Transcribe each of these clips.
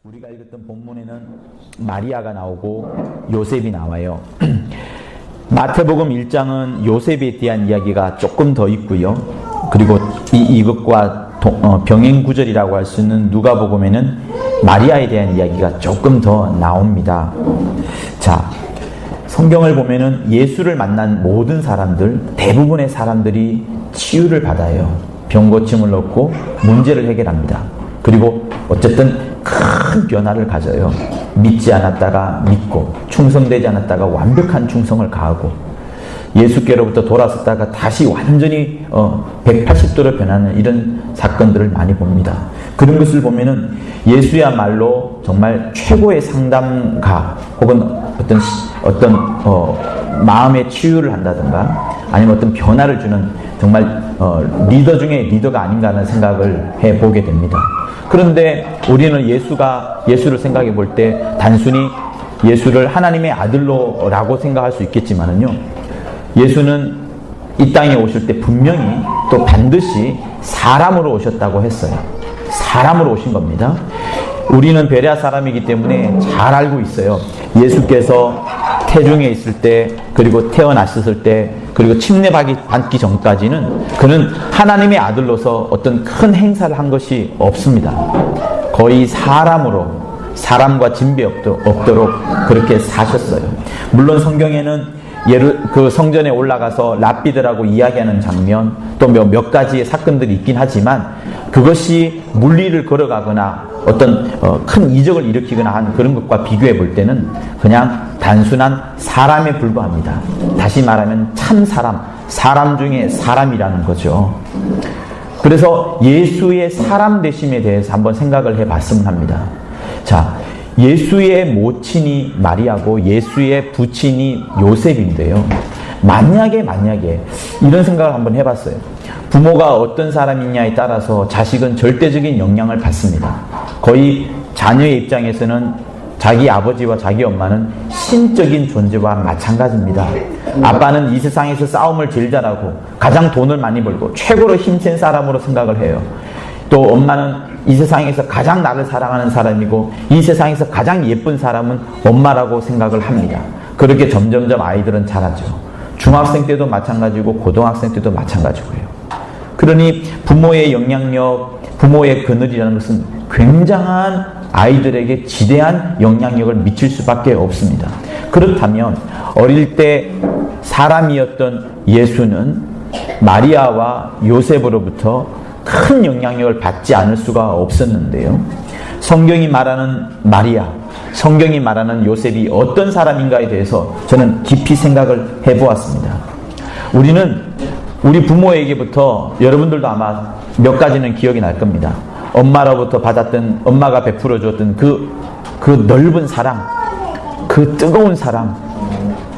우리가 읽었던 본문에는 마리아가 나오고 요셉이 나와요. 마태복음 1장은 요셉에 대한 이야기가 조금 더 있고요. 그리고 이것과 병행 구절이라고 할 수 있는 누가복음에는 마리아에 대한 이야기가 조금 더 나옵니다. 자, 성경을 보면은 예수를 만난 모든 사람들, 대부분의 사람들이 치유를 받아요. 병 고침을 얻고 문제를 해결합니다. 그리고 어쨌든 큰 변화를 가져요. 믿지 않았다가 믿고, 충성되지 않았다가 완벽한 충성을 가하고, 예수께로부터 돌아섰다가 다시 완전히 180도로 변하는 이런 사건들을 많이 봅니다. 그런 것을 보면은 예수야말로 정말 최고의 상담가 혹은 어떤 마음의 치유를 한다든가 아니면 어떤 변화를 주는 정말 리더 중에 리더가 아닌가 하는 생각을 해보게 됩니다. 그런데 우리는 예수를 생각해 볼 때 단순히 예수를 하나님의 아들로라고 생각할 수 있겠지만은요, 예수는 이 땅에 오실 때 분명히 또 반드시 사람으로 오셨다고 했어요. 사람으로 오신 겁니다. 우리는 베레아 사람이기 때문에 잘 알고 있어요. 예수께서 태중에 있을 때, 그리고 태어났을 때, 그리고 침례받기 전까지는 그는 하나님의 아들로서 어떤 큰 행사를 한 것이 없습니다. 거의 사람과 진배 없도록 그렇게 사셨어요. 물론 성경에는 그 성전에 올라가서 랍비들하고 이야기하는 장면, 또 몇 가지의 사건들이 있긴 하지만 그것이 물리를 걸어가거나 어떤 큰 이적을 일으키거나 하는 그런 것과 비교해 볼 때는 그냥 단순한 사람에 불과합니다. 다시 말하면 참 사람 중에 사람이라는 거죠. 그래서 예수의 사람 되심에 대해서 한번 생각을 해봤으면 합니다. 자, 예수의 모친이 마리아고 예수의 부친이 요셉인데요. 만약에 이런 생각을 한번 해봤어요. 부모가 어떤 사람이냐에 따라서 자식은 절대적인 영향을 받습니다. 거의 자녀의 입장에서는 자기 아버지와 자기 엄마는 신적인 존재와 마찬가지입니다. 아빠는 이 세상에서 싸움을 제일 잘하고 가장 돈을 많이 벌고 최고로 힘센 사람으로 생각을 해요. 또 엄마는 이 세상에서 가장 나를 사랑하는 사람이고 이 세상에서 가장 예쁜 사람은 엄마라고 생각을 합니다. 그렇게 점점점 아이들은 자라죠. 중학생 때도 마찬가지고 고등학생 때도 마찬가지고요. 그러니 부모의 영향력, 부모의 그늘이라는 것은 굉장한 아이들에게 지대한 영향력을 미칠 수밖에 없습니다. 그렇다면 어릴 때 사람이었던 예수는 마리아와 요셉으로부터 큰 영향력을 받지 않을 수가 없었는데요. 성경이 말하는 마리아, 성경이 말하는 요셉이 어떤 사람인가에 대해서 저는 깊이 생각을 해보았습니다. 우리 부모에게부터 여러분들도 아마 몇 가지는 기억이 날 겁니다. 엄마로부터 받았던, 엄마가 베풀어 주었던 그 넓은 사랑, 그 뜨거운 사랑,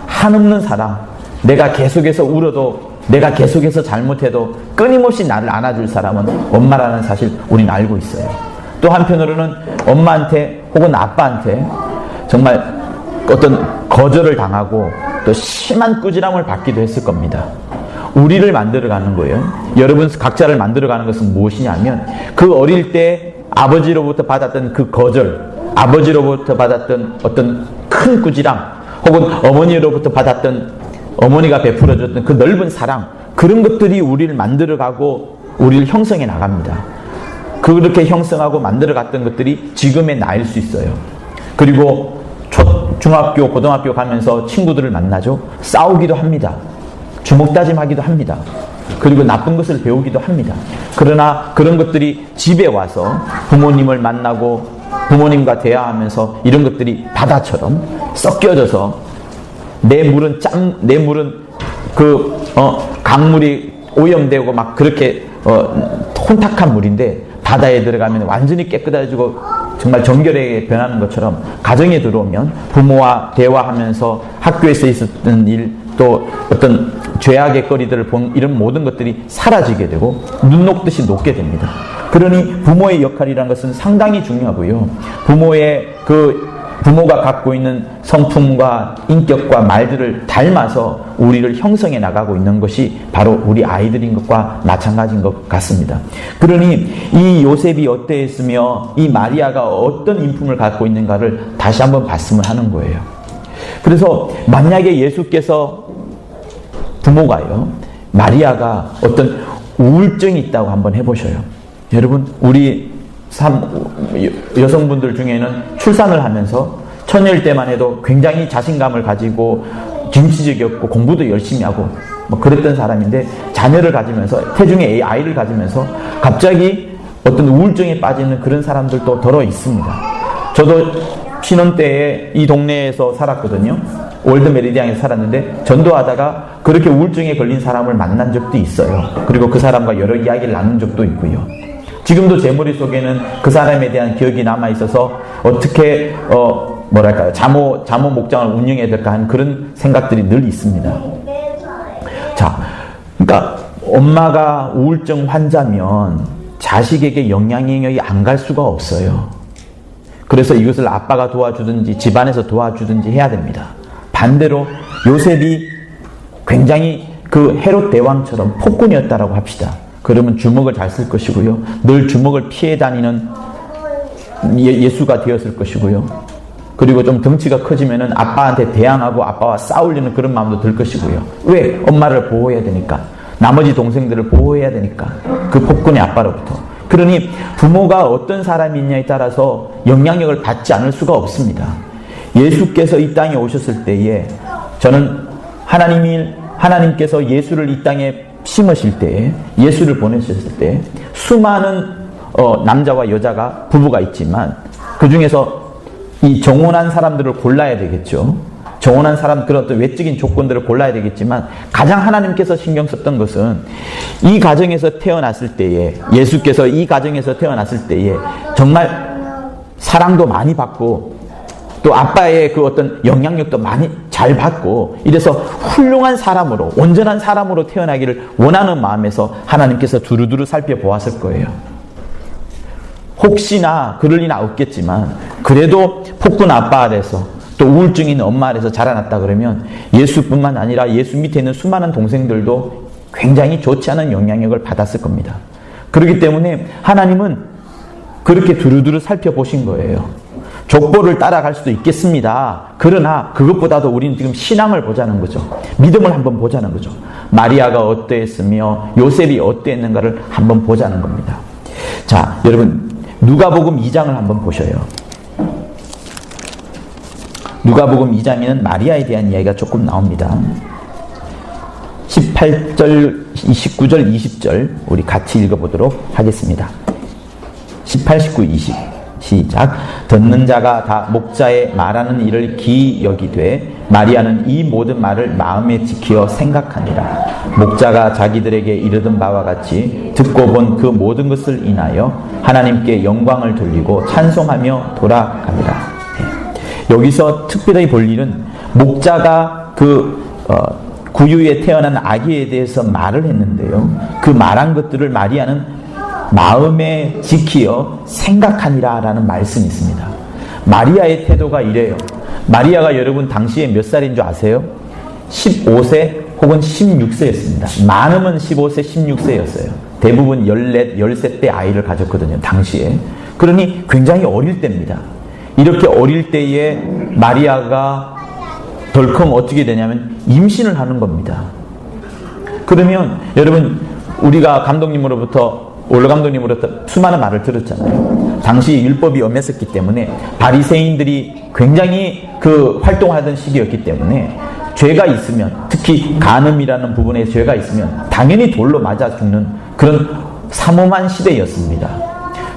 한없는 사랑, 내가 계속해서 울어도, 내가 계속해서 잘못해도 끊임없이 나를 안아줄 사람은 엄마라는 사실 우리는 알고 있어요. 또 한편으로는 엄마한테 혹은 아빠한테 정말 어떤 거절을 당하고 또 심한 꾸지람을 받기도 했을 겁니다. 우리를 만들어가는 거예요. 여러분 각자를 만들어가는 것은 무엇이냐면 그 어릴 때 아버지로부터 받았던 그 거절, 아버지로부터 받았던 어떤 큰 꾸지람, 혹은 어머니로부터 받았던, 어머니가 베풀어줬던 그 넓은 사랑, 그런 것들이 우리를 만들어가고 우리를 형성해 나갑니다. 그렇게 형성하고 만들어갔던 것들이 지금의 나일 수 있어요. 그리고 중학교, 고등학교 가면서 친구들을 만나죠. 싸우기도 합니다. 주먹다짐하기도 합니다. 그리고 나쁜 것을 배우기도 합니다. 그러나 그런 것들이 집에 와서 부모님을 만나고 부모님과 대화하면서 이런 것들이 바다처럼 섞여져서 내 물은 강물이 오염되고 막 그렇게 혼탁한 물인데 바다에 들어가면 완전히 깨끗해지고 정말 정결하게 변하는 것처럼 가정에 들어오면 부모와 대화하면서 학교에서 있었던 일, 또 어떤 죄악의 거리들을 본 이런 모든 것들이 사라지게 되고 눈 녹듯이 녹게 됩니다. 그러니 부모의 역할이라는 것은 상당히 중요하고요. 부모의 그 부모가 갖고 있는 성품과 인격과 말들을 닮아서 우리를 형성해 나가고 있는 것이 바로 우리 아이들인 것과 마찬가지인 것 같습니다. 그러니 이 요셉이 어떠했으며 이 마리아가 어떤 인품을 갖고 있는가를 다시 한번 봤으면 하는 거예요. 그래서 만약에 예수께서 부모가요, 마리아가 어떤 우울증이 있다고 한번 해보셔요. 여러분, 우리 여성분들 중에는 출산을 하면서 처녀일 때만 해도 굉장히 자신감을 가지고 진취적이었고 공부도 열심히 하고 뭐 그랬던 사람인데, 자녀를 가지면서, 태중에 아이를 가지면서 갑자기 어떤 우울증에 빠지는 그런 사람들도 더러 있습니다. 저도 신혼 때에 이 동네에서 살았거든요. 월드 메리디안에서 살았는데 전도하다가 그렇게 우울증에 걸린 사람을 만난 적도 있어요. 그리고 그 사람과 여러 이야기를 나눈 적도 있고요. 지금도 제 머릿속에는 그 사람에 대한 기억이 남아있어서 어떻게 자모 목장을 운영해야 될까 하는 그런 생각들이 늘 있습니다. 자, 그러니까 엄마가 우울증 환자면 자식에게 영향력이 안 갈 수가 없어요. 그래서 이것을 아빠가 도와주든지 집안에서 도와주든지 해야 됩니다. 반대로 요셉이 굉장히 그 헤롯 대왕처럼 폭군이었다라고 합시다. 그러면 주먹을 잘 쓸 것이고요. 늘 주먹을 피해 다니는 예수가 되었을 것이고요. 그리고 좀 덩치가 커지면은 아빠한테 대항하고 아빠와 싸우려는 그런 마음도 들 것이고요. 왜? 엄마를 보호해야 되니까. 나머지 동생들을 보호해야 되니까. 그 폭군의 아빠로부터. 그러니 부모가 어떤 사람이냐에 따라서 영향력을 받지 않을 수가 없습니다. 예수께서 이 땅에 오셨을 때에, 저는 하나님께서 예수를 이 땅에 심으실 때에, 예수를 보내셨을 때 수많은 남자와 여자가 부부가 있지만 그 중에서 이 정혼한 사람들을 골라야 되겠죠. 정혼한 사람, 그런 어떤 외적인 조건들을 골라야 되겠지만 가장 하나님께서 신경 썼던 것은 이 가정에서 태어났을 때에, 예수께서 이 가정에서 태어났을 때에 정말 사랑도 많이 받고 또 아빠의 그 어떤 영향력도 많이 잘 받고 이래서 훌륭한 사람으로, 온전한 사람으로 태어나기를 원하는 마음에서 하나님께서 두루두루 살펴보았을 거예요. 혹시나 그럴 리는 없겠지만 그래도 폭군 아빠 아래서 또 우울증 있는 엄마 아래서 자라났다 그러면 예수뿐만 아니라 예수 밑에 있는 수많은 동생들도 굉장히 좋지 않은 영향력을 받았을 겁니다. 그렇기 때문에 하나님은 그렇게 두루두루 살펴보신 거예요. 족보를 따라갈 수도 있겠습니다. 그러나 그것보다도 우리는 지금 신앙을 보자는 거죠. 믿음을 한번 보자는 거죠. 마리아가 어떠했으며 요셉이 어떠했는가를 한번 보자는 겁니다. 자, 여러분, 누가복음 2장을 한번 보셔요. 누가복음 2장에는 마리아에 대한 이야기가 조금 나옵니다. 18절, 19절, 20절 우리 같이 읽어보도록 하겠습니다. 18, 19, 20 시작. 듣는 자가 다 목자의 말하는 일을 기이 여기되 마리아는 이 모든 말을 마음에 지키어 생각하니라. 목자가 자기들에게 이르던 바와 같이 듣고 본 그 모든 것을 인하여 하나님께 영광을 돌리고 찬송하며 돌아갑니다. 여기서 특별히 볼 일은 목자가 구유에 태어난 아기에 대해서 말을 했는데요. 그 말한 것들을 마리아는 마음에 지키어 생각하니라 라는 말씀이 있습니다. 마리아의 태도가 이래요. 마리아가 여러분 당시에 몇 살인 줄 아세요? 15세 혹은 16세였습니다. 많으면 15세, 16세였어요. 대부분 14, 13대 아이를 가졌거든요. 당시에. 그러니 굉장히 어릴 때입니다. 이렇게 어릴 때에 마리아가 덜컹 어떻게 되냐면 임신을 하는 겁니다. 그러면 여러분, 우리가 올로 감독님으로부터 수많은 말을 들었잖아요. 당시 율법이 엄했었기 때문에 바리새인들이 굉장히 활동하던 시기였기 때문에 죄가 있으면, 특히 간음이라는 부분에 죄가 있으면 당연히 돌로 맞아 죽는 그런 삼엄한 시대였습니다.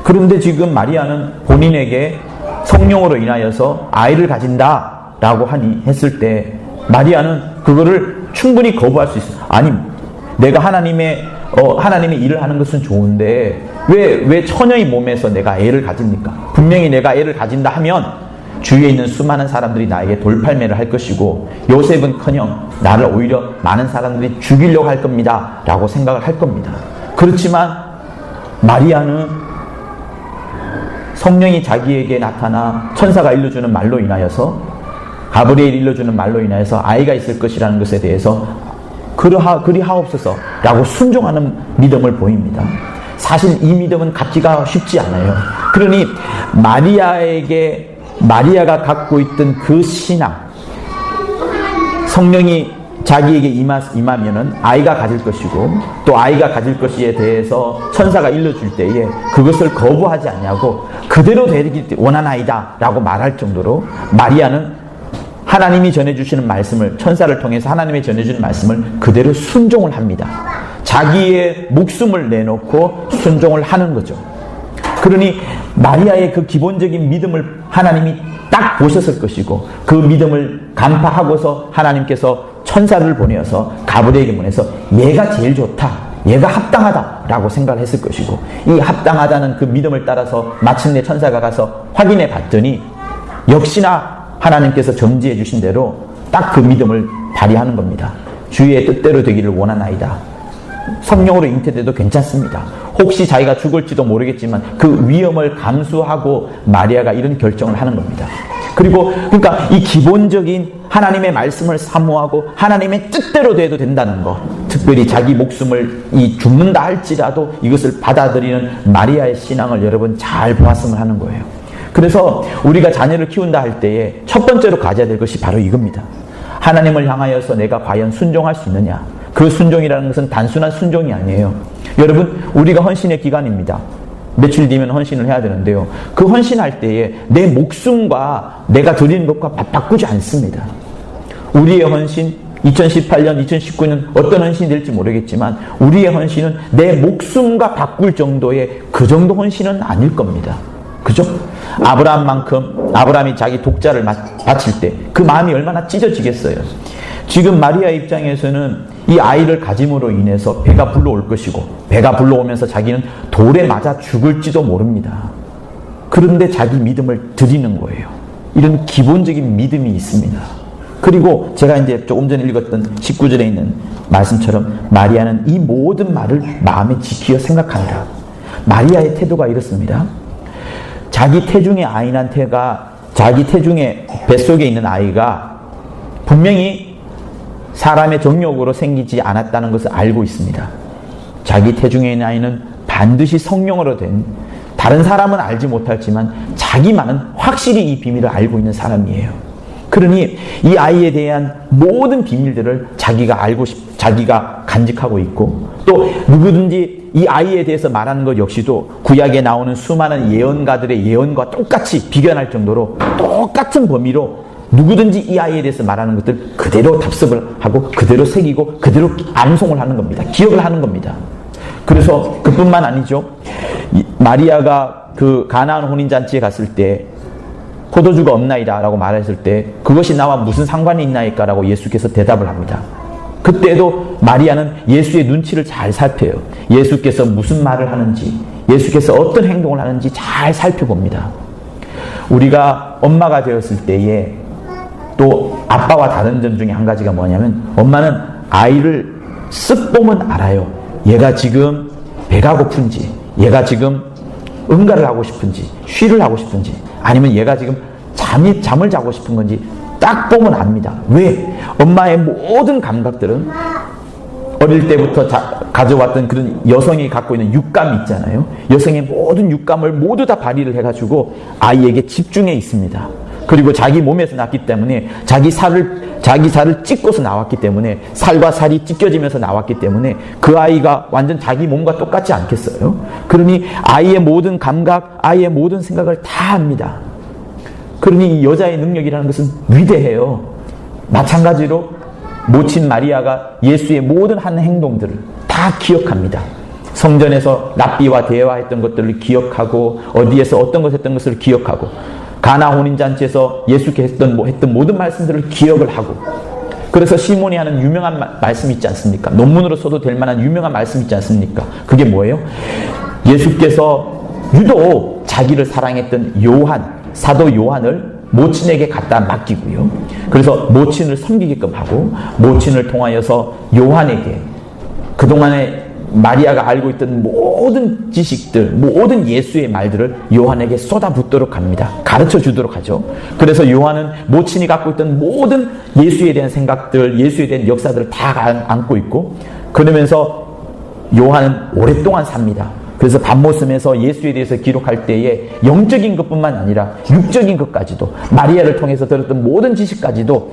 그런데 지금 마리아는 본인에게 성령으로 인하여서 아이를 가진다라고 했을 때 마리아는 그거를 충분히 거부할 수 있어요. 아니, 내가 하나님의 일을 하는 것은 좋은데 왜 처녀의 몸에서 내가 애를 가집니까? 분명히 내가 애를 가진다 하면 주위에 있는 수많은 사람들이 나에게 돌팔매를 할 것이고 요셉은커녕 나를 오히려 많은 사람들이 죽이려고 할 겁니다 라고 생각을 할 겁니다. 그렇지만 마리아는 성령이 자기에게 나타나 천사가 일러주는 말로 인하여서, 가브리엘이 일러주는 말로 인하여서 아이가 있을 것이라는 것에 대해서 그리 하옵소서 라고 순종하는 믿음을 보입니다. 사실 이 믿음은 갖기가 쉽지 않아요. 그러니 마리아가 갖고 있던 그 신앙, 성령이 자기에게 임하면은 아이가 가질 것이고, 또 아이가 가질 것에 대해서 천사가 일러줄 때에 그것을 거부하지 않냐고 그대로 되기 원하나이다 라고 말할 정도로 마리아는 하나님이 전해주시는 말씀을, 천사를 통해서 하나님이 전해주는 말씀을 그대로 순종을 합니다. 자기의 목숨을 내놓고 순종을 하는 거죠. 그러니 마리아의 그 기본적인 믿음을 하나님이 딱 보셨을 것이고, 그 믿음을 간파하고서 하나님께서 천사를 보내어서 가브리엘에게 보내서 얘가 제일 좋다, 얘가 합당하다라고 생각을 했을 것이고, 이 합당하다는 그 믿음을 따라서 마침내 천사가 가서 확인해 봤더니 역시나 하나님께서 점지해 주신 대로 딱 그 믿음을 발휘하는 겁니다. 주의 뜻대로 되기를 원하나이다. 성령으로 잉태돼도 괜찮습니다. 혹시 자기가 죽을지도 모르겠지만 그 위험을 감수하고 마리아가 이런 결정을 하는 겁니다. 그러니까 이 기본적인 하나님의 말씀을 사모하고 하나님의 뜻대로 돼도 된다는 것, 특별히 자기 목숨을 죽는다 할지라도 이것을 받아들이는 마리아의 신앙을 여러분 잘 보았으면 하는 거예요. 그래서 우리가 자녀를 키운다 할 때에 첫 번째로 가져야 될 것이 바로 이겁니다. 하나님을 향하여서 내가 과연 순종할 수 있느냐. 그 순종이라는 것은 단순한 순종이 아니에요. 여러분, 우리가 헌신의 기간입니다. 며칠 뒤면 헌신을 해야 되는데요. 그 헌신할 때에 내 목숨과 내가 드리는 것과 바꾸지 않습니다. 우리의 헌신, 2018년, 2019년 어떤 헌신이 될지 모르겠지만 우리의 헌신은 내 목숨과 바꿀 정도의 그 정도 헌신은 아닐 겁니다. 그죠? 아브라함이 자기 독자를 바칠 때 그 마음이 얼마나 찢어지겠어요. 지금 마리아 입장에서는 이 아이를 가짐으로 인해서 배가 불러올 것이고, 배가 불러오면서 자기는 돌에 맞아 죽을지도 모릅니다. 그런데 자기 믿음을 드리는 거예요. 이런 기본적인 믿음이 있습니다. 그리고 제가 이제 조금 전에 읽었던 19절에 있는 말씀처럼 마리아는 이 모든 말을 마음에 지키어 생각한다. 마리아의 태도가 이렇습니다. 자기 태중의 자기 태중의 뱃속에 있는 아이가 분명히 사람의 정욕으로 생기지 않았다는 것을 알고 있습니다. 자기 태중에 있는 아이는 반드시 성령으로 된, 다른 사람은 알지 못할지만 자기만은 확실히 이 비밀을 알고 있는 사람이에요. 그러니 이 아이에 대한 모든 비밀들을 자기가 간직하고 있고, 또 누구든지 이 아이에 대해서 말하는 것 역시도 구약에 나오는 수많은 예언가들의 예언과 똑같이 비견할 정도로 똑같은 범위로 누구든지 이 아이에 대해서 말하는 것들 그대로 답습을 하고 그대로 새기고 그대로 암송을 하는 겁니다. 기억을 하는 겁니다. 그래서 그뿐만 아니죠. 마리아가 그 가나안 혼인잔치에 갔을 때 포도주가 없나이다 라고 말했을 때 그것이 나와 무슨 상관이 있나이까 라고 예수께서 대답을 합니다. 그때도 마리아는 예수의 눈치를 잘 살펴요. 예수께서 무슨 말을 하는지, 예수께서 어떤 행동을 하는지 잘 살펴봅니다. 우리가 엄마가 되었을 때에 또 아빠와 다른 점 중에 한 가지가 뭐냐면, 엄마는 아이를 쓱 보면 알아요. 얘가 지금 배가 고픈지, 얘가 지금 응가를 하고 싶은지, 쉬를 하고 싶은지, 아니면 얘가 지금 잠을 자고 싶은 건지 딱 보면 압니다. 왜? 엄마의 모든 감각들은 어릴 때부터 가져왔던 그런 여성이 갖고 있는 육감이 있잖아요. 여성의 모든 육감을 모두 다 발휘를 해가지고 아이에게 집중해 있습니다. 그리고 자기 몸에서 났기 때문에 자기 살을 찢고서 나왔기 때문에, 살과 살이 찢겨지면서 나왔기 때문에 그 아이가 완전 자기 몸과 똑같지 않겠어요? 그러니 아이의 모든 감각, 아이의 모든 생각을 다 합니다. 그러니 이 여자의 능력이라는 것은 위대해요. 마찬가지로 모친 마리아가 예수의 모든 한 행동들을 다 기억합니다. 성전에서 랍비와 대화했던 것들을 기억하고, 어디에서 어떤 것을 했던 것을 기억하고, 가나 혼인잔치에서 예수께서 했던 모든 말씀들을 기억을 하고, 그래서 시몬이 하는 유명한 말씀 있지 않습니까? 논문으로 써도 될 만한 유명한 말씀 있지 않습니까? 그게 뭐예요? 예수께서 유독 자기를 사랑했던 사도 요한을 모친에게 갖다 맡기고요. 그래서 모친을 섬기게끔 하고, 모친을 통하여서 요한에게 그동안에 마리아가 알고 있던 모든 지식들, 모든 예수의 말들을 요한에게 쏟아붓도록 합니다. 가르쳐 주도록 하죠. 그래서 요한은 모친이 갖고 있던 모든 예수에 대한 생각들, 예수에 대한 역사들을 다 안고 있고, 그러면서 요한은 오랫동안 삽니다. 그래서 밤모섬에서 예수에 대해서 기록할 때에 영적인 것뿐만 아니라 육적인 것까지도, 마리아를 통해서 들었던 모든 지식까지도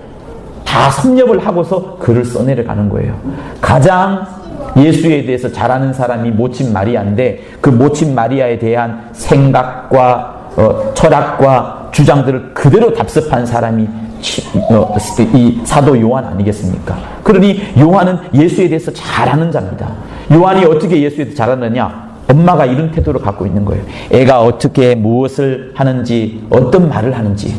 다 섭렵을 하고서 글을 써내려가는 거예요. 가장 예수에 대해서 잘 아는 사람이 모친 마리아인데, 그 모친 마리아에 대한 생각과 철학과 주장들을 그대로 답습한 사람이 이 사도 요한 아니겠습니까? 그러니 요한은 예수에 대해서 잘 아는 자입니다. 요한이 어떻게 예수에 대해서 잘 아느냐? 엄마가 이런 태도를 갖고 있는 거예요. 애가 어떻게 무엇을 하는지, 어떤 말을 하는지,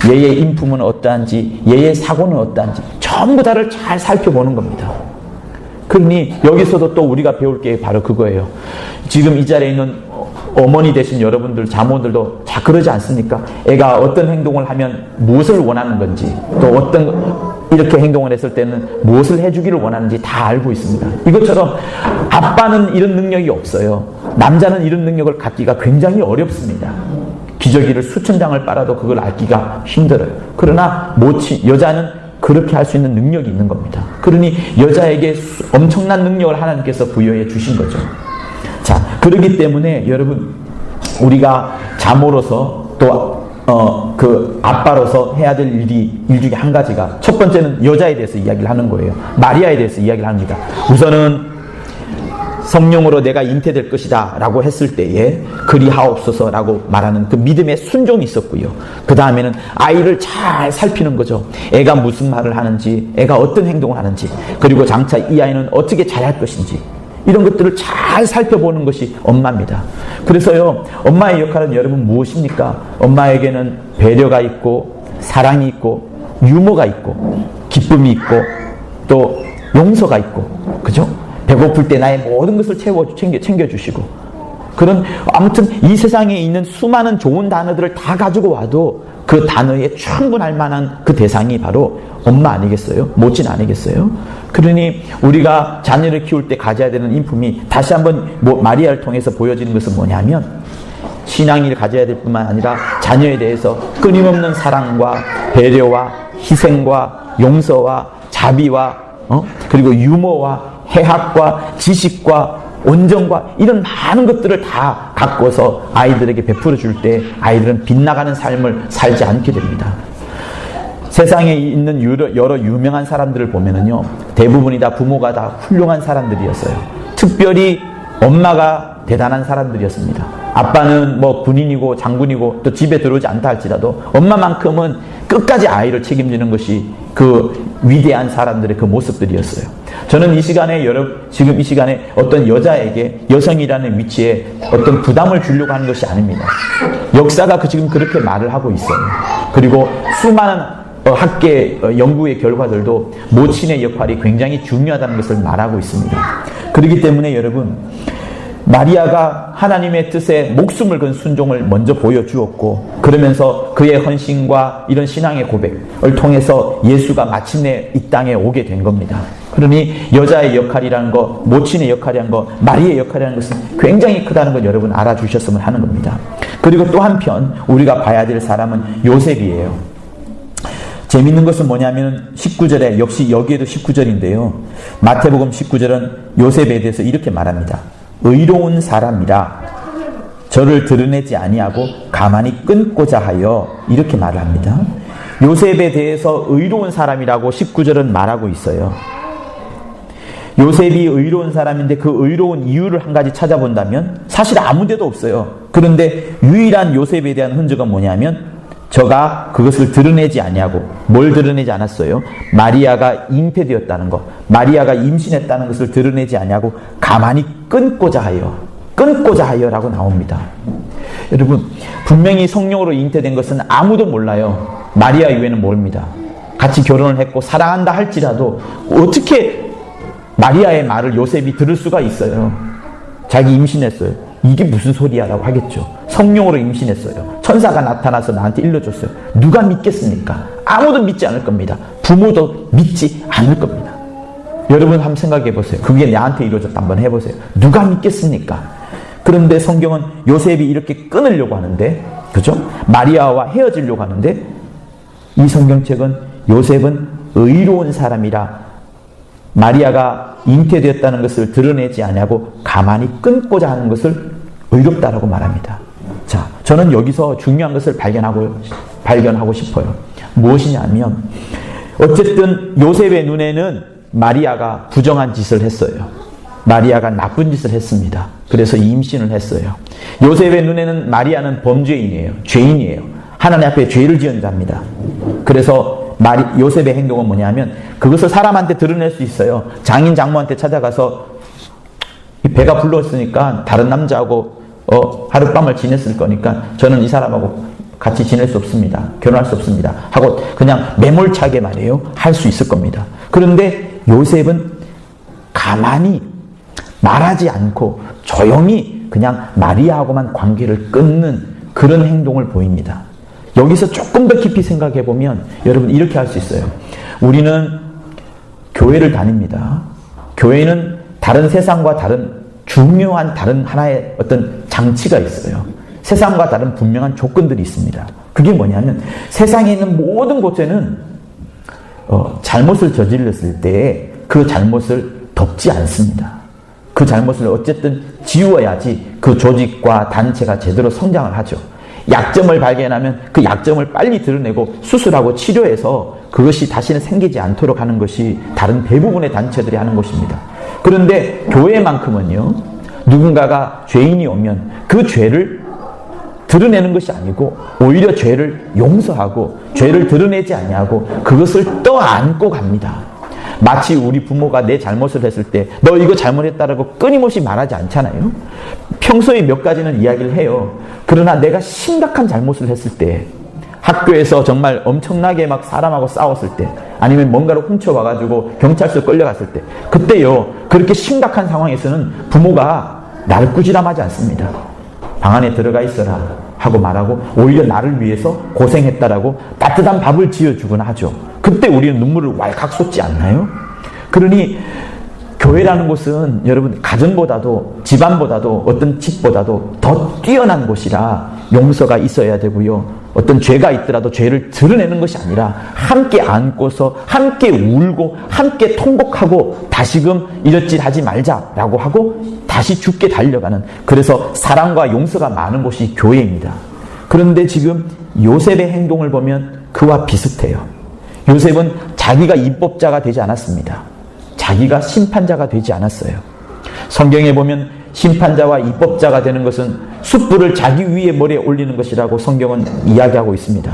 얘의 인품은 어떠한지, 얘의 사고는 어떠한지 전부 다를 잘 살펴보는 겁니다. 그러니 여기서도 또 우리가 배울 게 바로 그거예요. 지금 이 자리에 있는 어머니 되신 여러분들, 자모들도 다 그러지 않습니까? 애가 어떤 행동을 하면 무엇을 원하는 건지, 또 어떤 이렇게 행동을 했을 때는 무엇을 해주기를 원하는지 다 알고 있습니다. 이것처럼 아빠는 이런 능력이 없어요. 남자는 이런 능력을 갖기가 굉장히 어렵습니다. 기저귀를 수천 장을 빨아도 그걸 알기가 힘들어요. 그러나 여자는 그렇게 할 수 있는 능력이 있는 겁니다. 그러니 여자에게 엄청난 능력을 하나님께서 부여해 주신 거죠. 자, 그렇기 때문에 여러분, 우리가 자모로서 또 그 아빠로서 해야 될 일 중에 한 가지가, 첫 번째는 여자에 대해서 이야기를 하는 거예요. 마리아에 대해서 이야기를 합니다. 우선은 성령으로 내가 잉태될 것이다 라고 했을 때에 그리하옵소서 라고 말하는 그 믿음의 순종이 있었고요. 그 다음에는 아이를 잘 살피는 거죠. 애가 무슨 말을 하는지, 애가 어떤 행동을 하는지, 그리고 장차 이 아이는 어떻게 잘할 것인지, 이런 것들을 잘 살펴보는 것이 엄마입니다. 그래서요, 엄마의 역할은 여러분 무엇입니까? 엄마에게는 배려가 있고, 사랑이 있고, 유머가 있고, 기쁨이 있고, 또 용서가 있고, 그죠? 배고플 때 나의 모든 것을 챙겨주시고, 그런, 아무튼 이 세상에 있는 수많은 좋은 단어들을 다 가지고 와도 그 단어에 충분할 만한 그 대상이 바로 엄마 아니겠어요? 모친 아니겠어요? 그러니 우리가 자녀를 키울 때 가져야 되는 인품이, 다시 한번 마리아를 통해서 보여지는 것은 뭐냐면, 신앙을 가져야 될 뿐만 아니라 자녀에 대해서 끊임없는 사랑과 배려와 희생과 용서와 자비와 그리고 유머와 해학과 지식과 온정과 이런 많은 것들을 다 갖고서 아이들에게 베풀어 줄 때 아이들은 빗나가는 삶을 살지 않게 됩니다. 세상에 있는 여러 유명한 사람들을 보면은요, 대부분이 다 부모가 다 훌륭한 사람들이었어요. 특별히 엄마가 대단한 사람들이었습니다. 아빠는 뭐 군인이고 장군이고 또 집에 들어오지 않다 할지라도 엄마만큼은 끝까지 아이를 책임지는 것이 그 위대한 사람들의 그 모습들이었어요. 저는 이 시간에 지금 이 시간에 어떤 여자에게 여성이라는 위치에 어떤 부담을 주려고 하는 것이 아닙니다. 역사가 지금 그렇게 말을 하고 있어요. 그리고 수많은 학계 연구의 결과들도 모친의 역할이 굉장히 중요하다는 것을 말하고 있습니다. 그렇기 때문에 여러분, 마리아가 하나님의 뜻에 목숨을 건 순종을 먼저 보여주었고, 그러면서 그의 헌신과 이런 신앙의 고백을 통해서 예수가 마침내 이 땅에 오게 된 겁니다. 그러니 여자의 역할이라는 것, 모친의 역할이라는 것, 마리아의 역할이라는 것은 굉장히 크다는 것 여러분 알아주셨으면 하는 겁니다. 그리고 또 한편 우리가 봐야 될 사람은 요셉이에요. 재밌는 것은 뭐냐면 19절에, 역시 여기에도 19절인데요. 마태복음 19절은 요셉에 대해서 이렇게 말합니다. 의로운 사람이라 저를 드러내지 아니하고 가만히 끊고자 하여, 이렇게 말을 합니다. 요셉에 대해서 의로운 사람이라고 19절은 말하고 있어요. 요셉이 의로운 사람인데 그 의로운 이유를 한 가지 찾아본다면 사실 아무 데도 없어요. 그런데 유일한 요셉에 대한 흔적은 뭐냐면, 저가 그것을 드러내지 아니하고, 뭘 드러내지 않았어요? 마리아가 잉태되었다는 것, 마리아가 임신했다는 것을 드러내지 아니하고 가만히 끊고자 하여라고 나옵니다. 여러분, 분명히 성령으로 잉태된 것은 아무도 몰라요. 마리아 이외에는 모릅니다. 같이 결혼을 했고 사랑한다 할지라도 어떻게 마리아의 말을 요셉이 들을 수가 있어요? 자기 임신했어요. 이게 무슨 소리야 라고 하겠죠. 성령으로 임신했어요. 천사가 나타나서 나한테 일러줬어요. 누가 믿겠습니까? 아무도 믿지 않을 겁니다. 부모도 믿지 않을 겁니다. 여러분 한번 생각해 보세요. 그게 나한테 이루어졌다 한번 해보세요. 누가 믿겠습니까? 그런데 성경은 요셉이 이렇게 끊으려고 하는데, 그죠? 마리아와 헤어지려고 하는데, 이 성경책은 요셉은 의로운 사람이라 마리아가 잉태되었다는 것을 드러내지 아니하고 가만히 끊고자 하는 것을 의롭다라고 말합니다. 자, 저는 여기서 중요한 것을 발견하고 싶어요. 무엇이냐면, 어쨌든 요셉의 눈에는 마리아가 부정한 짓을 했어요. 마리아가 나쁜 짓을 했습니다. 그래서 임신을 했어요. 요셉의 눈에는 마리아는 범죄인이에요. 죄인이에요. 하나님 앞에 죄를 지은 자입니다. 그래서 요셉의 행동은 뭐냐면, 그것을 사람한테 드러낼 수 있어요. 장인 장모한테 찾아가서 배가 불렀으니까 다른 남자하고 하룻밤을 지냈을 거니까 저는 이 사람하고 같이 지낼 수 없습니다. 결혼할 수 없습니다. 하고 그냥 매몰차게 말이에요. 할 수 있을 겁니다. 그런데 요셉은 가만히 말하지 않고 조용히 그냥 마리아하고만 관계를 끊는 그런 행동을 보입니다. 여기서 조금 더 깊이 생각해 보면 여러분 이렇게 할 수 있어요. 우리는 교회를 다닙니다. 교회는 다른 세상과 다른 중요한 다른 하나의 어떤 장치가 있어요. 세상과 다른 분명한 조건들이 있습니다. 그게 뭐냐면 세상에 있는 모든 곳에는 잘못을 저질렀을 때 그 잘못을 덮지 않습니다. 그 잘못을 어쨌든 지워야지 그 조직과 단체가 제대로 성장을 하죠. 약점을 발견하면 그 약점을 빨리 드러내고 수술하고 치료해서 그것이 다시는 생기지 않도록 하는 것이 다른 대부분의 단체들이 하는 것입니다. 그런데 교회만큼은요, 누군가가 죄인이 오면 그 죄를 드러내는 것이 아니고 오히려 죄를 용서하고 죄를 드러내지 아니하고 그것을 떠안고 갑니다. 마치 우리 부모가 내 잘못을 했을 때 너 이거 잘못했다라고 끊임없이 말하지 않잖아요. 평소에 몇 가지는 이야기를 해요. 그러나 내가 심각한 잘못을 했을 때, 학교에서 정말 엄청나게 막 사람하고 싸웠을 때, 아니면 뭔가를 훔쳐와가지고 경찰서 끌려갔을 때, 그때요, 그렇게 심각한 상황에서는 부모가 나를 꾸지람하지 않습니다. 방 안에 들어가 있어라 하고 말하고 오히려 나를 위해서 고생했다라고 따뜻한 밥을 지어주거나 하죠. 그때 우리는 눈물을 왈칵 쏟지 않나요? 그러니 교회라는 곳은 여러분 가정보다도 집안보다도 어떤 집보다도 더 뛰어난 곳이라 용서가 있어야 되고요. 어떤 죄가 있더라도 죄를 드러내는 것이 아니라 함께 안고서 함께 울고 함께 통곡하고 다시금 이렇지 하지 말자라고 하고 다시 죽게 달려가는, 그래서 사랑과 용서가 많은 곳이 교회입니다. 그런데 지금 요셉의 행동을 보면 그와 비슷해요. 요셉은 자기가 입법자가 되지 않았습니다. 자기가 심판자가 되지 않았어요. 성경에 보면 심판자와 입법자가 되는 것은 숯불을 자기 위에 머리에 올리는 것이라고 성경은 이야기하고 있습니다.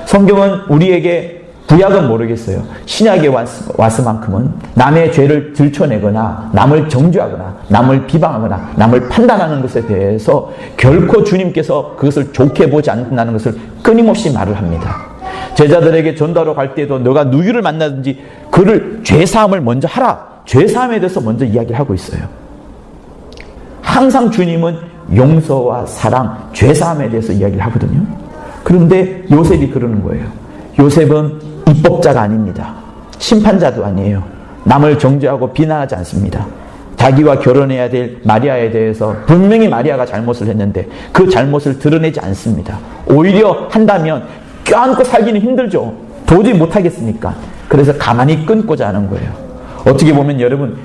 성경은 우리에게, 구약은 모르겠어요, 신약에 왔을만큼은 남의 죄를 들춰내거나 남을 정죄하거나 남을 비방하거나 남을 판단하는 것에 대해서 결코 주님께서 그것을 좋게 보지 않는다는 것을 끊임없이 말을 합니다. 제자들에게 전도하러 갈 때도 너가 누구를 만나든지 그를 죄사함을 먼저 하라, 죄사함에 대해서 먼저 이야기를 하고 있어요. 항상 주님은 용서와 사랑, 죄사함에 대해서 이야기를 하거든요. 그런데 요셉이 그러는 거예요. 요셉은 입법자가 아닙니다. 심판자도 아니에요. 남을 정죄하고 비난하지 않습니다. 자기와 결혼해야 될 마리아에 대해서 분명히 마리아가 잘못을 했는데 그 잘못을 드러내지 않습니다. 오히려 한다면 껴안고 살기는 힘들죠. 도저히 못하겠으니까. 그래서 가만히 끊고자 하는 거예요. 어떻게 보면 여러분,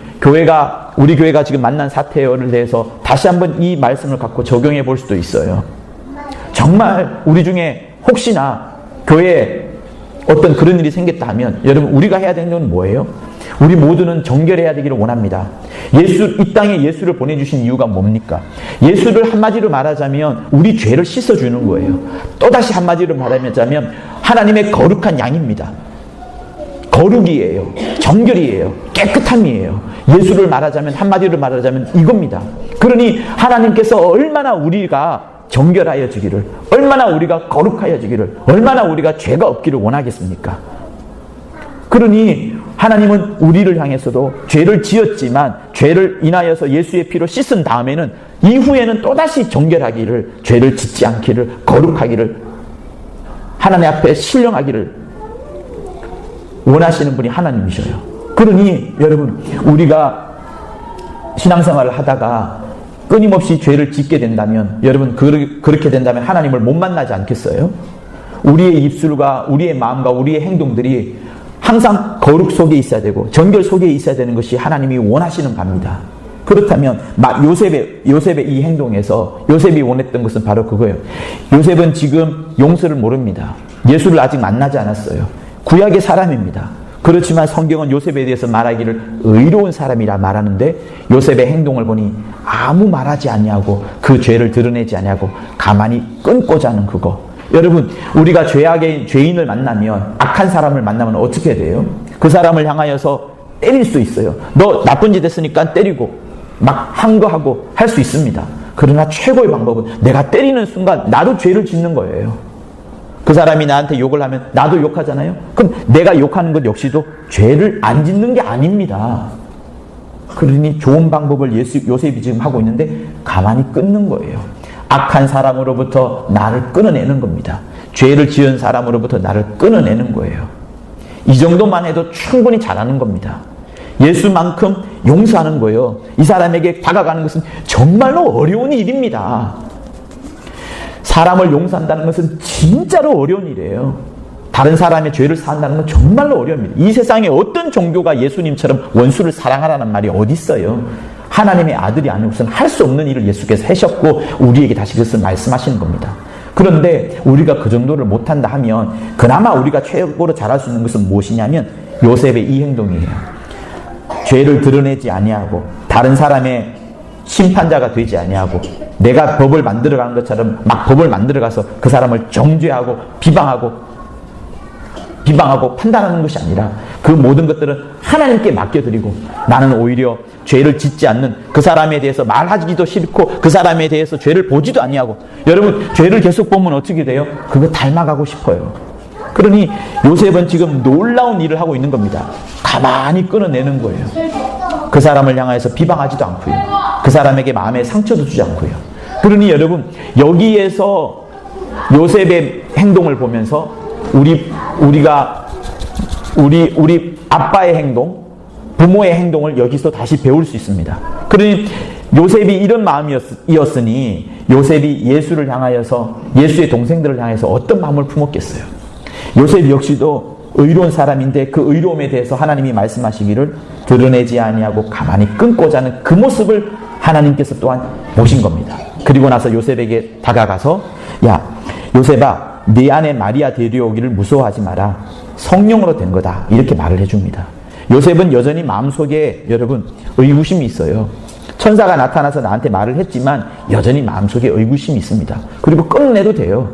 우리 교회가 지금 만난 사태에 대해서 다시 한번 이 말씀을 갖고 적용해 볼 수도 있어요. 정말 우리 중에 혹시나 교회에 어떤 그런 일이 생겼다 하면 여러분, 우리가 해야 되는 건 뭐예요? 우리 모두는 정결해야 되기를 원합니다. 이 땅에 예수를 보내주신 이유가 뭡니까? 예수를 한마디로 말하자면 우리 죄를 씻어주는 거예요. 또다시 한마디로 말하자면 하나님의 거룩한 양입니다. 거룩이에요. 정결이에요. 깨끗함이에요. 예수를 말하자면, 한마디로 말하자면 이겁니다. 그러니 하나님께서 얼마나 우리가 정결하여 지기를, 얼마나 우리가 거룩하여 지기를, 얼마나 우리가 죄가 없기를 원하겠습니까? 그러니 하나님은 우리를 향해서도 죄를 지었지만 죄를 인하여서 예수의 피로 씻은 다음에는 이후에는 또다시 정결하기를, 죄를 짓지 않기를, 거룩하기를, 하나님 앞에 신령하기를 원하시는 분이 하나님이셔요. 그러니 여러분, 우리가 신앙생활을 하다가 끊임없이 죄를 짓게 된다면, 여러분 그렇게 된다면 하나님을 못 만나지 않겠어요? 우리의 입술과 우리의 마음과 우리의 행동들이 항상 거룩 속에 있어야 되고 정결 속에 있어야 되는 것이 하나님이 원하시는 바입니다. 그렇다면 요셉의 이 행동에서 요셉이 원했던 것은 바로 그거예요. 요셉은 지금 용서를 모릅니다. 예수를 아직 만나지 않았어요. 구약의 사람입니다. 그렇지만 성경은 요셉에 대해서 말하기를 의로운 사람이라 말하는데, 요셉의 행동을 보니 아무 말하지 아니하고 그 죄를 드러내지 아니하고 가만히 끊고자 하는 그거. 여러분, 우리가 죄인을 만나면, 악한 사람을 만나면 어떻게 돼요? 그 사람을 향하여서 때릴 수 있어요. 너 나쁜 짓 했으니까 때리고 막 항거하고 할 수 있습니다. 그러나 최고의 방법은 내가 때리는 순간 나도 죄를 짓는 거예요. 그 사람이 나한테 욕을 하면 나도 욕하잖아요. 그럼 내가 욕하는 것 역시도 죄를 안 짓는 게 아닙니다. 그러니 좋은 방법을 요셉이 지금 하고 있는데 가만히 끊는 거예요. 악한 사람으로부터 나를 끊어내는 겁니다. 죄를 지은 사람으로부터 나를 끊어내는 거예요. 이 정도만 해도 충분히 잘하는 겁니다. 예수만큼 용서하는 거예요. 이 사람에게 다가가는 것은 정말로 어려운 일입니다. 사람을 용서한다는 것은 진짜로 어려운 일이에요. 다른 사람의 죄를 사한다는 건 정말로 어려운 일이에요. 이 세상에 어떤 종교가 예수님처럼 원수를 사랑하라는 말이 어디 있어요? 하나님의 아들이 아니고서는 할 수 없는 일을 예수께서 하셨고 우리에게 다시 그것을 말씀하시는 겁니다. 그런데 우리가 그 정도를 못한다 하면 그나마 우리가 최고로 잘할 수 있는 것은 무엇이냐면 요셉의 이 행동이에요. 죄를 드러내지 아니하고 다른 사람의 심판자가 되지 아니하고 내가 법을 만들어가는 것처럼 막 법을 만들어가서 그 사람을 정죄하고 비방하고 판단하는 것이 아니라 그 모든 것들은 하나님께 맡겨드리고 나는 오히려 죄를 짓지 않는 그 사람에 대해서 말하기도 싫고 그 사람에 대해서 죄를 보지도 아니하고, 여러분 죄를 계속 보면 어떻게 돼요? 그거 닮아가고 싶어요. 그러니 요셉은 지금 놀라운 일을 하고 있는 겁니다. 가만히 끊어내는 거예요. 그 사람을 향해서 비방하지도 않고요. 그 사람에게 마음에 상처도 주지 않고요. 그러니 여러분, 여기에서 요셉의 행동을 보면서 우리 아빠의 행동, 부모의 행동을 여기서 다시 배울 수 있습니다. 그러니 요셉이 이런 마음이었으니 요셉이 예수를 향하여서, 예수의 동생들을 향해서 어떤 마음을 품었겠어요? 요셉 역시도 의로운 사람인데 그 의로움에 대해서 하나님이 말씀하시기를 드러내지 아니하고 가만히 끊고자 하는 그 모습을 하나님께서 또한 보신 겁니다. 그리고 나서 요셉에게 다가가서, 야 요셉아, 네 안에 마리아 데려오기를 무서워하지 마라. 성령으로 된 거다. 이렇게 말을 해줍니다. 요셉은 여전히 마음속에 여러분 의구심이 있어요. 천사가 나타나서 나한테 말을 했지만 여전히 마음속에 의구심이 있습니다. 그리고 끊어내도 돼요.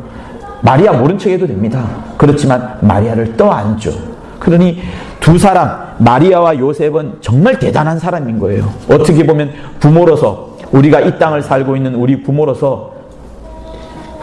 마리아 모른 척 해도 됩니다. 그렇지만 마리아를 떠안죠. 그러니 두 사람, 마리아와 요셉은 정말 대단한 사람인 거예요. 어떻게 보면 부모로서, 우리가 이 땅을 살고 있는 우리 부모로서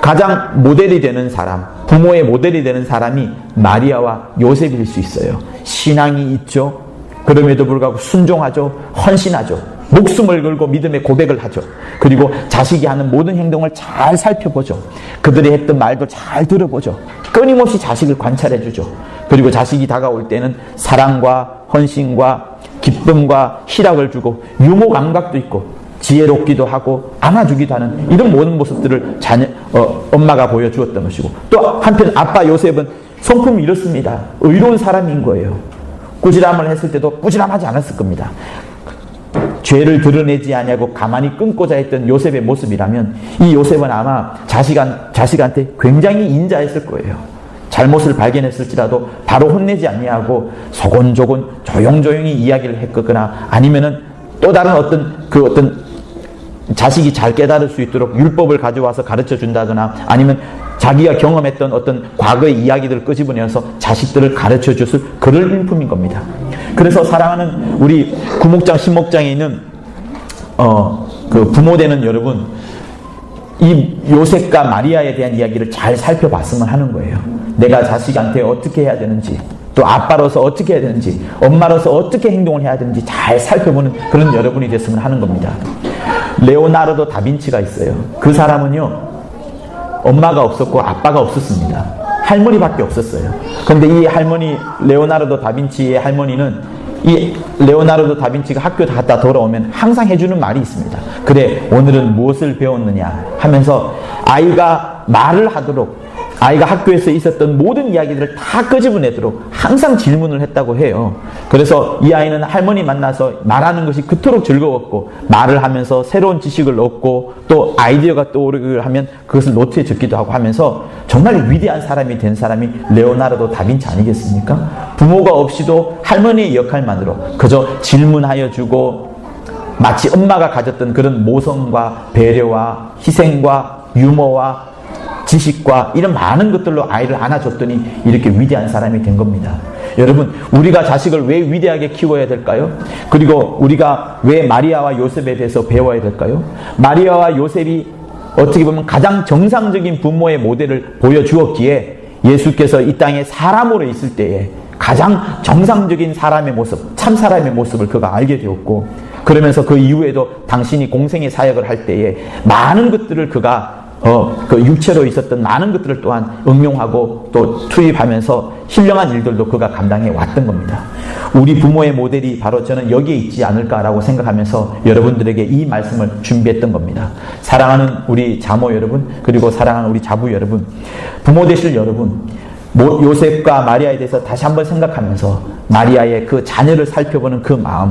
가장 모델이 되는 사람, 부모의 모델이 되는 사람이 마리아와 요셉일 수 있어요. 신앙이 있죠. 그럼에도 불구하고 순종하죠. 헌신하죠. 목숨을 걸고 믿음의 고백을 하죠. 그리고 자식이 하는 모든 행동을 잘 살펴보죠. 그들이 했던 말도 잘 들어보죠. 끊임없이 자식을 관찰해주죠. 그리고 자식이 다가올 때는 사랑과 헌신과 기쁨과 희락을 주고 유머 감각도 있고 지혜롭기도 하고 안아주기도 하는 이런 모든 모습들을 엄마가 보여주었던 것이고, 또 한편 아빠 요셉은 성품이 이렇습니다. 의로운 사람인 거예요. 꾸지람을 했을 때도 꾸지람하지 않았을 겁니다. 죄를 드러내지 아니하고 가만히 끊고자 했던 요셉의 모습이라면 이 요셉은 아마 자식한테 굉장히 인자했을 거예요. 잘못을 발견했을지라도 바로 혼내지 아니하고 소곤조곤 조용조용히 이야기를 했거나, 아니면은 또 다른 어떤 자식이 잘 깨달을 수 있도록 율법을 가져와서 가르쳐 준다거나, 아니면 자기가 경험했던 어떤 과거의 이야기들을 끄집어내서 자식들을 가르쳐 줬을 그럴 인품인 겁니다. 그래서 사랑하는 우리 구목장, 신목장에 있는 그 부모되는 여러분, 이 요셉과 마리아에 대한 이야기를 잘 살펴봤으면 하는 거예요. 내가 자식한테 어떻게 해야 되는지, 또 아빠로서 어떻게 해야 되는지, 엄마로서 어떻게 행동을 해야 되는지 잘 살펴보는 그런 여러분이 됐으면 하는 겁니다. 레오나르도 다빈치가 있어요. 그 사람은요, 엄마가 없었고 아빠가 없었습니다. 할머니밖에 없었어요. 그런데 이 할머니, 레오나르도 다빈치의 할머니는 이 레오나르도 다빈치가 학교 갔다 돌아오면 항상 해주는 말이 있습니다. 그래, 오늘은 무엇을 배웠느냐 하면서 아이가 말을 하도록, 아이가 학교에서 있었던 모든 이야기들을 다 끄집어내도록 항상 질문을 했다고 해요. 그래서 이 아이는 할머니 만나서 말하는 것이 그토록 즐거웠고, 말을 하면서 새로운 지식을 얻고 또 아이디어가 떠오르기를 하면 그것을 노트에 적기도 하고 하면서 정말 위대한 사람이 된 사람이 레오나르도 다빈치 아니겠습니까? 부모가 없이도 할머니의 역할만으로 그저 질문하여 주고, 마치 엄마가 가졌던 그런 모성과 배려와 희생과 유머와 지식과 이런 많은 것들로 아이를 안아줬더니 이렇게 위대한 사람이 된 겁니다. 여러분, 우리가 자식을 왜 위대하게 키워야 될까요? 그리고 우리가 왜 마리아와 요셉에 대해서 배워야 될까요? 마리아와 요셉이 어떻게 보면 가장 정상적인 부모의 모델을 보여주었기에 예수께서 이 땅에 사람으로 있을 때에 가장 정상적인 사람의 모습, 참 사람의 모습을 그가 알게 되었고, 그러면서 그 이후에도 당신이 공생의 사역을 할 때에 많은 것들을 그가 그 육체로 있었던 많은 것들을 또한 응용하고 또 투입하면서 신령한 일들도 그가 감당해 왔던 겁니다. 우리 부모의 모델이 바로 저는 여기에 있지 않을까라고 생각하면서 여러분들에게 이 말씀을 준비했던 겁니다. 사랑하는 우리 자모 여러분, 그리고 사랑하는 우리 자부 여러분, 부모 되실 여러분, 요셉과 마리아에 대해서 다시 한번 생각하면서 마리아의 그 자녀를 살펴보는 그 마음,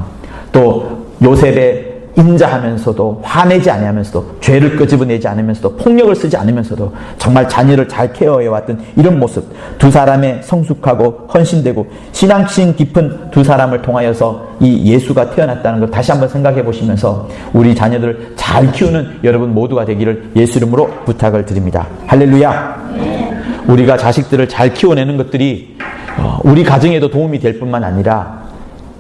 또 요셉의 인자하면서도 화내지 않으면서도 죄를 끄집어내지 않으면서도 폭력을 쓰지 않으면서도 정말 자녀를 잘 케어해왔던 이런 모습, 두 사람의 성숙하고 헌신되고 신앙심 깊은 두 사람을 통하여서 이 예수가 태어났다는 걸 다시 한번 생각해 보시면서 우리 자녀들을 잘 키우는 여러분 모두가 되기를 예수 이름으로 부탁을 드립니다. 할렐루야. 우리가 자식들을 잘 키워내는 것들이 우리 가정에도 도움이 될 뿐만 아니라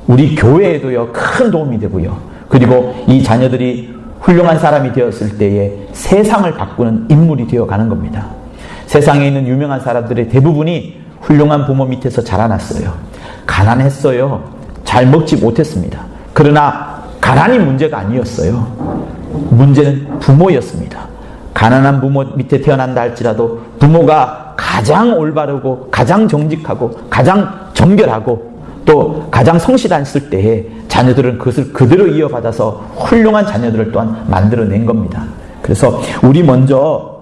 우리 교회에도요 큰 도움이 되고요. 그리고 이 자녀들이 훌륭한 사람이 되었을 때에 세상을 바꾸는 인물이 되어가는 겁니다. 세상에 있는 유명한 사람들의 대부분이 훌륭한 부모 밑에서 자라났어요. 가난했어요. 잘 먹지 못했습니다. 그러나 가난이 문제가 아니었어요. 문제는 부모였습니다. 가난한 부모 밑에 태어난다 할지라도 부모가 가장 올바르고 가장 정직하고 가장 정결하고 또 가장 성실했을 때에 자녀들은 그것을 그대로 이어받아서 훌륭한 자녀들을 또한 만들어낸 겁니다. 그래서 우리 먼저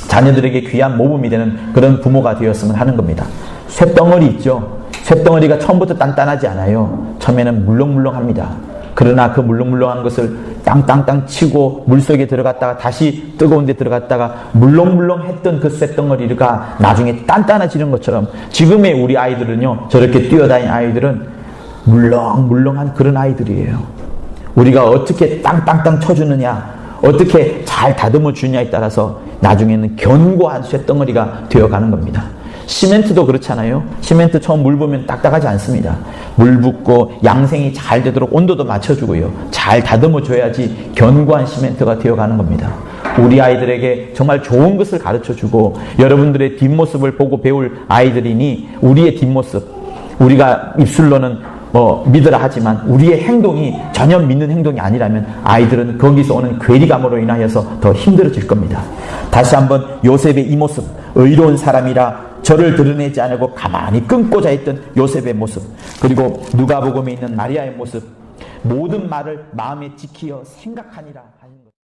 자녀들에게 귀한 모범이 되는 그런 부모가 되었으면 하는 겁니다. 쇳덩어리 있죠? 쇳덩어리가 처음부터 단단하지 않아요. 처음에는 물렁물렁합니다. 그러나 그 물렁물렁한 것을 땅땅땅 치고 물속에 들어갔다가 다시 뜨거운 데 들어갔다가 물렁물렁했던 그 쇳덩어리가 나중에 단단해지는 것처럼 지금의 우리 아이들은요, 저렇게 뛰어다니는 아이들은 물렁물렁한 그런 아이들이에요. 우리가 어떻게 땅땅땅 쳐주느냐, 어떻게 잘 다듬어 주느냐에 따라서 나중에는 견고한 쇳덩어리가 되어가는 겁니다. 시멘트도 그렇잖아요. 시멘트 처음 물 부으면 딱딱하지 않습니다. 물 붓고 양생이 잘 되도록 온도도 맞춰주고요. 잘 다듬어 줘야지 견고한 시멘트가 되어가는 겁니다. 우리 아이들에게 정말 좋은 것을 가르쳐주고 여러분들의 뒷모습을 보고 배울 아이들이니 우리의 뒷모습, 우리가 입술로는 믿으라 하지만 우리의 행동이 전혀 믿는 행동이 아니라면 아이들은 거기서 오는 괴리감으로 인하여서 더 힘들어질 겁니다. 다시 한번 요셉의 이 모습, 의로운 사람이라 저를 드러내지 않고 가만히 끊고자 했던 요셉의 모습, 그리고 누가복음에 있는 마리아의 모습, 모든 말을 마음에 지키어 생각하니라.